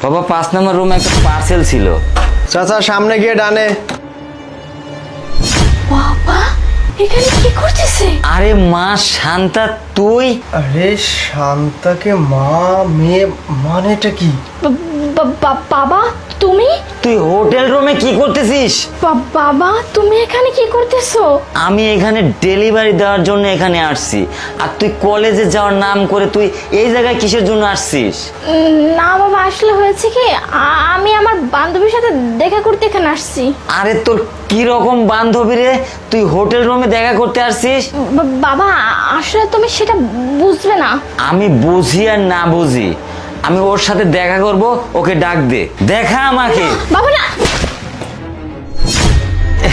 বাবা 5 নম্বর রুমে একটা পার্সেল ছিল। চাচা সামনে গিয়ে ডানে। বাবা এখানে কি করতেছে? আরে মা শান্তা তুই? আরে শান্তাকে মা মেয়ে মানেটা কি? বাবা তুমি? তুই হোটেল রুমে কি করতেছিস? বাবা তুমি এখানে কি করতেছো? আমি এখানে ডেলিভারি দেওয়ার জন্য এখানে আসছি, আর তুই কলেজে যাওয়ার নাম করে তুই এই জায়গায় কিসের জন্য আসছিস? না বাবা, আসলে হয়েছে কি, আমি আমার বান্ধবীর সাথে দেখা করতে এখানে আসছি। আরে তোর কি রকম বান্ধবী রে, তুই হোটেল রুমে দেখা করতে আসছিস? বাবা আসলে তুমি সেটা বুঝবে না। আমি বুঝি আর না বুঝি, আমি ওর সাথে দেখা করব, ওকে ডাক দে, দেখা আমাকে। বাবা না।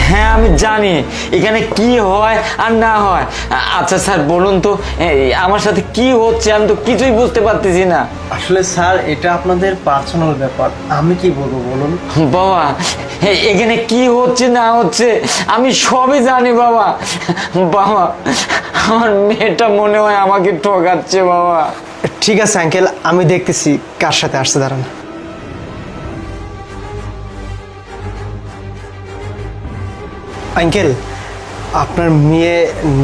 হ্যাঁ আমি জানি এখানে কি হয় আর না হয়। আচ্ছা স্যার বলুন তো আমার সাথে কি হচ্ছে, আমি তো কিছুই বুঝতে পারতেছি না। আসলে স্যার এটা আপনাদের পার্সোনাল ব্যাপার, আমি কি বলবো বলুন। বাবা এখানে কি হচ্ছে না হচ্ছে আমি সবই জানি বাবা। বাবা আমার মেয়েটা মনে হয় আমাকে ঠকাচ্ছে বাবা। ঠিক আছে আঙ্কেল, আমি দেখতেছি কার সাথে আসছে, দাঁড়ান। আঙ্কেল আপনার মেয়ে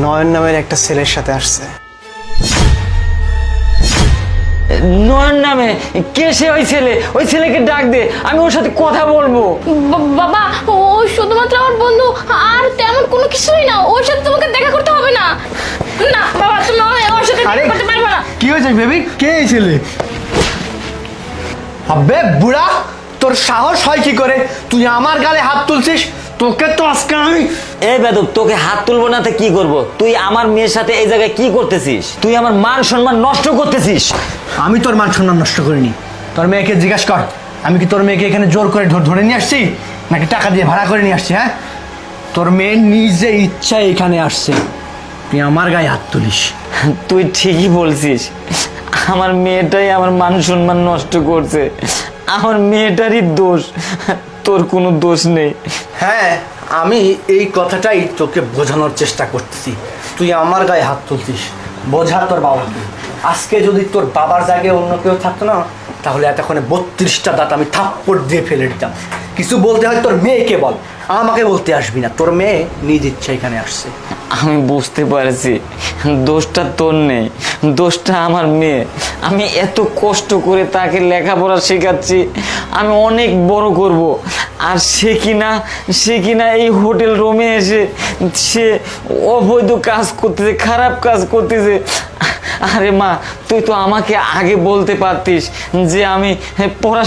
নয়ন নামের একটা ছেলের সাথে আসছে। নয়ন নামে? কে সে? ওই ছেলে, ওই ছেলেকে ডাক দে, আমি ওর সাথে কথা বলবো। বাবা ও শুধুমাত্র আমার বন্ধু, আর তেমন কোনো কিছুই না। ওর সাথে তোমাকে দেখা করতে হবে না। না বাবা, তুমি ওর সাথে দেখা করতে পারবে না। কি হয়েছে বেবি, কে এই ছেলে? আবে বুড়া, তোর সাহস হয় কি করে তুই আমার গালে হাত তুলছিস? তোকে তো আজকে আমি। এই বেদব, তোকে হাত তুলবো না তো কি করব? তুই আমার মেয়ের সাথে এই জায়গায় কি করতেছিস? তুই আমার মান সম্মান নষ্ট করতেছিস। আমি তোর মান সম্মান নষ্ট করিনি। তোর মেয়েকে জিজ্ঞাসা কর, আমি কি তোর মেয়েকে এখানে জোর করে ধরে নিয়ে আসছি, নাকি টাকা দিয়ে ভাড়া করে নিয়ে আসছি? হ্যাঁ, তোর মেয়ে নিজে ইচ্ছায় এখানে আসছে, তুই আমার গায়ে হাত তুলিস? তুই ঠিকই বলছিস, আমার মেয়েটাই আমার মান সম্মান নষ্ট করছে, আমার মেয়েটারই দোষ, তোর কোনো দোষ নেই। হ্যাঁ, আমি এই কথাটাই তোকে বোঝানোর চেষ্টা করতেছি। তুই আমার গায়ে হাত তুলছিস, বোঝা তোর বাবাকে। আজকে যদি তোর বাবার জায়গায় অন্য কেউ থাকতো না, তাহলে এতক্ষণে 32টা দাঁত আমি থাপ্পড় দিয়ে ফেলে দিতাম। কিছু বলতে হয় তোর মেয়েকে বল, আমাকে বলতে আসবি না। তোর মেয়ে নিজ ইচ্ছা এখানে আসছে। আমি বুঝতে পারছি দোষটা তোর নেই, দোষটা আমার মেয়ে। আমি এত কষ্ট করে তাকে লেখাপড়া শেখাচ্ছি, আমি অনেক বড় করব, আর সে কিনা এই হোটেল রুমে এসে সে অবৈধ কাজ করতেছে, খারাপ কাজ করতেছে। আরে মা, তুই তো আমাকে আগে বলতে পারতিস যে আমি পড়াশোনা